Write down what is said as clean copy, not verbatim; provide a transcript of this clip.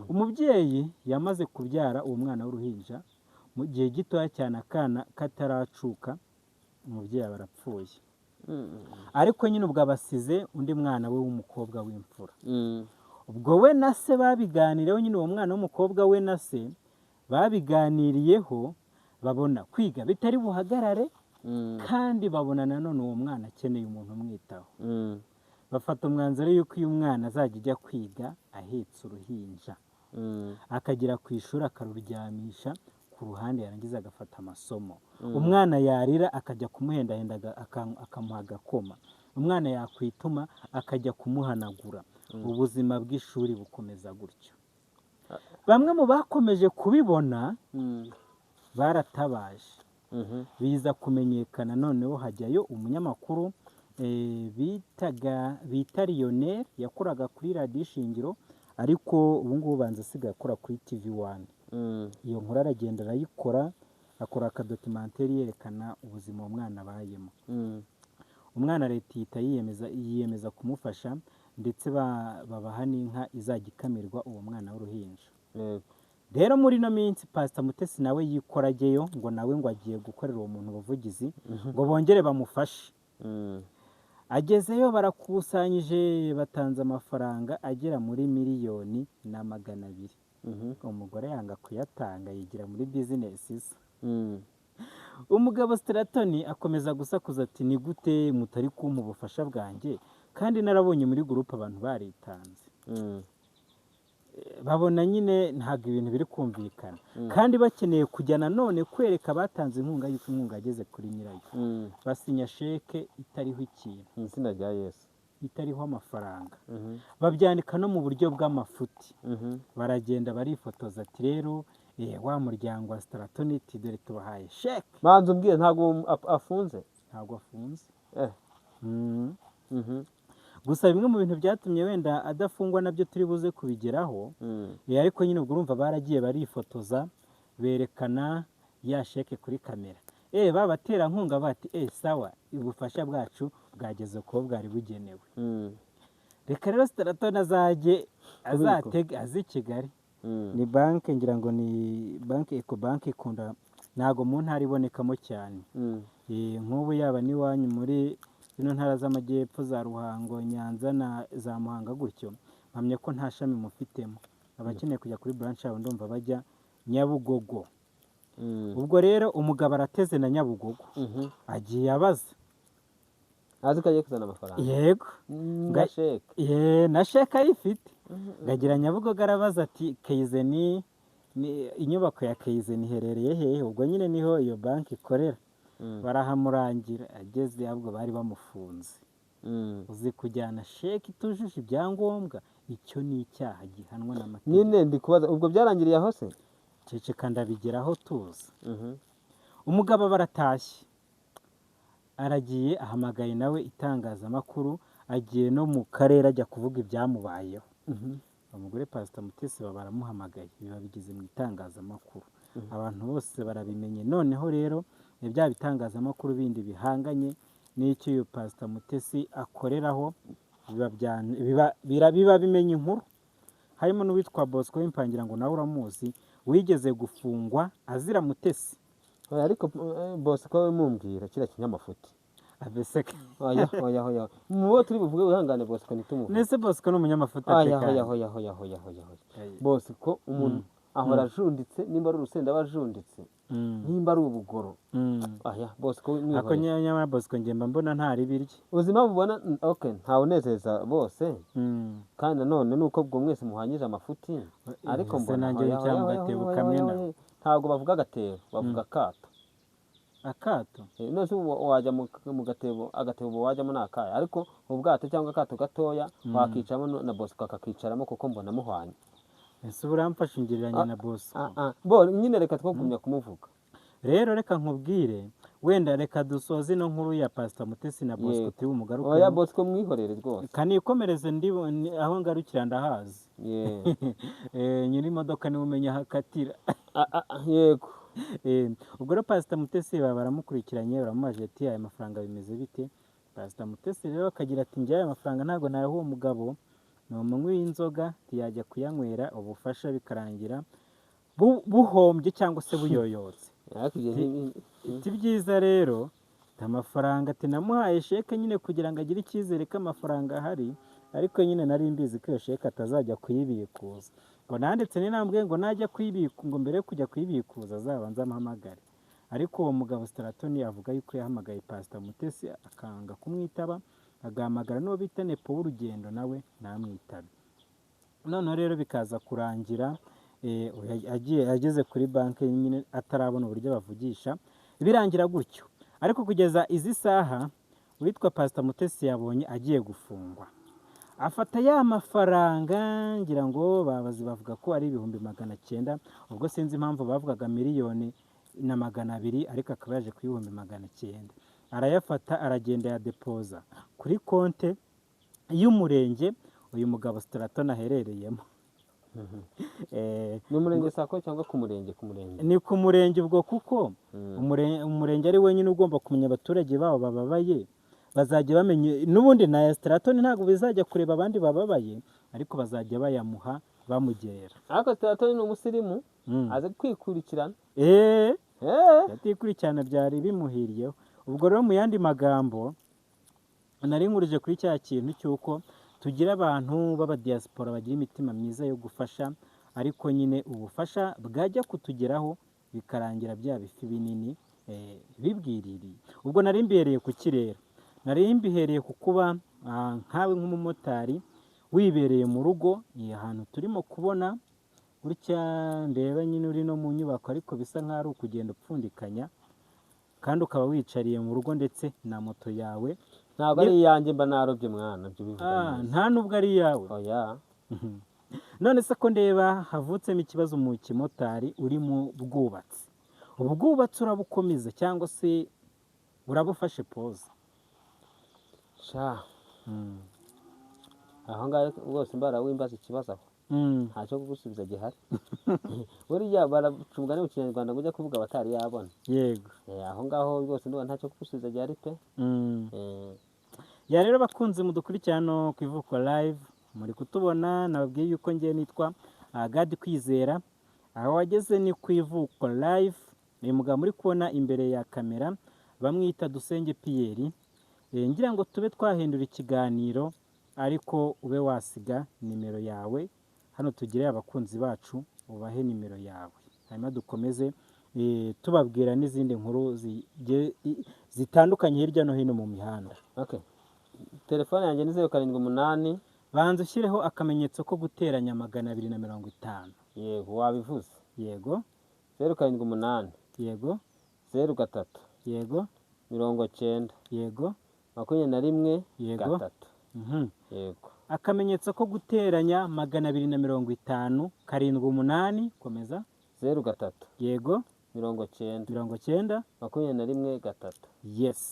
umubyeyi yamaze kubyara uwo mwana w'uruhinja mu gihe gitoya cyane akana kataracuka umubyeyi aba arapfuye ariko nyine ubwo abasize undi mwana we w'umukobwa w'imfura ubwo we na se babiganireho nyine uwo mwana w'umukobwa we na se babiganiriyeho babona kwiga bitari buhagarare kandi babona nanone uwo mwana akeneye umuntu umwitaho bafata umwanzuro yuko uyu mwana azajya ajya kwiga ahetse uruhinja akagera ku ishuri akaruryamisha ku ruhande yarangiza agafata amasomo umwana yarira akajya kumuhendahenda akamuha agakoma umwana yakwituma akajya kumuhanagura ubuzima bw'ishuri bukomeza gutyo bamwe mu bakomeje kubibona baratabaje biza kumenyekana noneho hajyayo umunyamakuru bita Lionel yakoraga kuri radiyo Ishingiro ariko ubu ngubu banza asigaye akora kuri TV1 iyo nkuru aragenda arayikora akora akadokimenteri yerekana ubuzima umwana abayemo umwana leta ihita yiyemeza kumufasha ndetse babaha n'inka izajya ikamirwa uwo mwana w'uruhinja rero muri ino minsi Pastor Mutesi nawe yikorageyo ngo nawe ngo agiye gukorera uwo muntu ubuvugizi ngo bongere bamufashe agezeyo barakusanyije batanze amafaranga agera muri 1,200,000 umugore yanga kuyatanga yigira muri bizinesi ze umugabo Straton akomeza gusakuza ati ni gute mutari kumpa ubufasha bwanjye kandi narabonye muri groupe abantu baritanze babona nyine ntabwo ibintu biri kumvikana kandi bakeneye kujya nanone kwereka abatanze inkunga y'uko inkunga yageze kuri nyirayo basinya sheke itariho ikintu mu izina rya Yesu itariho amafaranga babyandika no mu buryo bw'amafuti baragenda barifotoza ati rero wa muryango wa Straton dore tubahaye sheke manzi umbwiye ntabwo afunze ntabwo afunze gusa bimwe mu bintu byatumye wenda adafungwa nabyo turi buze kubigeraho ariko nyine ubwo urumva baragiye barifotoza berekana ya sheke kuri kamera babaterankunga bati sawa ubufasha bwacu bwageze kuba bwari bugenewe reka rero Straton azatega azi Kigali ni banki ngira ngo ni banki Ecobank ikunda ntago mu ntara ibonekamo cyane nk'ubu yaba n'iwanyu muri zino ntara z'amajyepfo za Ruhango Nyanza na za Muhanga gutyo mpamye ko nta shami mufitemo abakeneye kujya kuri branch yabo ndumva bajya Nyabugogo ubwo rero umugabo arateze na Nyabugogo agiye abaza azi ko agiye kuzana amafaranga yego na sheke ayifite ngagira Nyabugogo arabaza ati Keyizeni inyubako ya Keyizeni iherereye hehe ubwo nyine niho iyo banki ikorera barahamurangira ageze ahubwo bari bamufunze uzi kujyana sheke itujuje ibyangombwa icyo ni icyaha gihanwa n'amategeko nyine ndi kubaza ubwo byarangiriye aho se ceceka ndabigeraho tuzi umugabo baratashye aragiye ahamagaye nawe itangazamakuru agiye no mu karere ajya kuvuga ibyamubayeho umugore Pastor Mutesi baramuhamagaye biba bigize mu itangazamakuru abantu bose barabimenye noneho rero bya bitangazamakuru bindi bihanganye n'icyo uyu Pastor Mutesi akoreraho biba bimenya inkuru harimo n'uwitwa Bosco w'Impangira ngo nawe uramuzi wigeze gufungwa azira Mutesi ariko Bosco mumbwira kira kinyamafuti abeseka oya mubo turi buvuge wihangane Bosco nitumuvuge nese Bosco no munyamafuti oya Bosco umuntu ahora ajunditse nimba ari urusenda abajunditse nimba ari ubugoro Bosco ako nyamara Bosco ngemba mbona ntari birye ubuzima bubona ntawe unezeza bose kandi nanone nuko bwo mwese muhanyije amafuti ariko mbona nanjye cyangwa gatebo kamwe na ntabwo bavuga gatebo bavuga akato nose wajya mu gatebo agatebo wajyamo nakaya ariko ubwato cyangwa akato gatoya wakicamo na Bosco akakicaramo kuko mbona muhwanye ese uramfasha ingiriranye na Bosco nyine reka twogumya kumuvuga rero reka nkubwire wenda reka dusoze ino nkuru ya Pastor Mutesi na Bosco turi umugaruka oya Bosco mwihorere rwose kanikomereze aho ngarukira ndahazi nyiri imodoka niwe umenya hakatira yego ubwo rero Pastor Mutesi baramukurikiranye baramubaje ati aya mafaranga bimeze bite Pastor Mutesi rero akagira ati njye aya mafaranga ntago nayaho uwo mugabo ni umunywi w'inzoga ntiyajya kuyanywera ubufasha bikarangira buhombye cyangwa se buyoyotse. ariko ibyo Iti byiza rero amafaranga ati namuhaye sheke nyine kugira ngo agire icyizere ko amafaranga ahari, ariko nyine nari mbizi ko iyo sheke atazajya kuyibikuza, ngo nanditse n'intambwe ngo najya ngo mbere yo kujya kuyibikuza azabanze amuhamagare. Ariko uwo mugabo Straton avuga yuko yahamagaye Pastor Mutesi akanga kumwitaba, agahamagara n'uwo bita Nepo w'urugendo nawe ntamwitabe. Noneho rero bikaza kurangira ageze kuri banki nyine atarabona uburyo bavugisha, birangira gutyo. Ariko kugeza izi saha uwitwa Pastor Mutesi yabonye agiye gufungwa, afata ya mafaranga ngira ngo bavuga ko ari 900,000, ubwo sinzi impamvu bavugaga 1,200,000 ariko akaba yaje ku 900,000. Arayafata aragenda ya depoza kuri konte y'umurenge uyu mugabo Straton aherereyemo. ni umurenge sako cyangwa ku murenge? Ni ku murenge ubwo, kuko umurenge ari wenyine ugomba kumenya abaturage babo bababaye, bazajya bamenye n'ubundi na Straton ntabwo bizajya kureba abandi bababaye, ariko bazajya bayamuha bamugera. ariko Straton ni umusirimu, azi kwikurikirana. Yatikurikirana byari bimuhiriyeho. Ubwo rero mu yandi magambo nari nkurije kuri cya kintu cy'uko tugira abantu b'abadiaspora bagira imitima myiza yo gufasha, ariko nyine ubufasha bwajya kutugeraho bikarangira bya bifi binini bibwiririye. Ubwo nari mbihereye ku kirere, nari mbihereye ku kuba nkawe nk'umumotari wibereye mu rugo, ni ahantu turimo kubona gutya ndeba nyine uri no mu nyubako, ariko bisa nk'aho ari ukugenda upfundikanya, kandi ukaba wicariye mu rugo ndetse na moto yawe. Ntabwo ari iyanjye, mba narobye mwana, byo bivuga neza. Nta nubwo ari iyawe. Oya. None se ko ndeba havutsemo ikibazo mu kimotari uri mu bwubatsi, ubwubatsi urabukomeza cyangwa se urabufashe pause? Aho ngaho rwose mbara wimbaza ikibazo aho ntacyo kugusubiza gihari. Buriya baracungana mu Kinyarwanda ngo ujya kuvuga abatari yabona. Yego. Aho ngaho rwose ndumva ntacyo kugusubiza gihari pe. Ya rero bakunze mudukurikirana ku Ivuko Live, muri kutubona, nababwiye yuko ngiye nitwa Gadi Kwizera. Aho wageze ni ku Ivuko Live, uyu mugabo muri kubona imbere ya kamera bamwita Dusenge Pierre. Ngira ngo tube twahindura ikiganiro, ariko ube wasiga nimero yawe hano, tugire abakunzi bacu ubahe nimero yawe, hanyuma dukomeze tubabwira n'izindi nkuru zitandukanye hirya no hino mu mihanda. Telefone yanjye ni 078. Banza ushyireho akamenyetso ko guteranya 250. Yego, wabivuze. Yego. 078. Yego. 03. Yego. 90. Yego. 21. Yego. 3. Yego. Akamenyetso ko guteranya 250 78. Komeza. 03. Yego. 90. 90. 21. 3. Yes.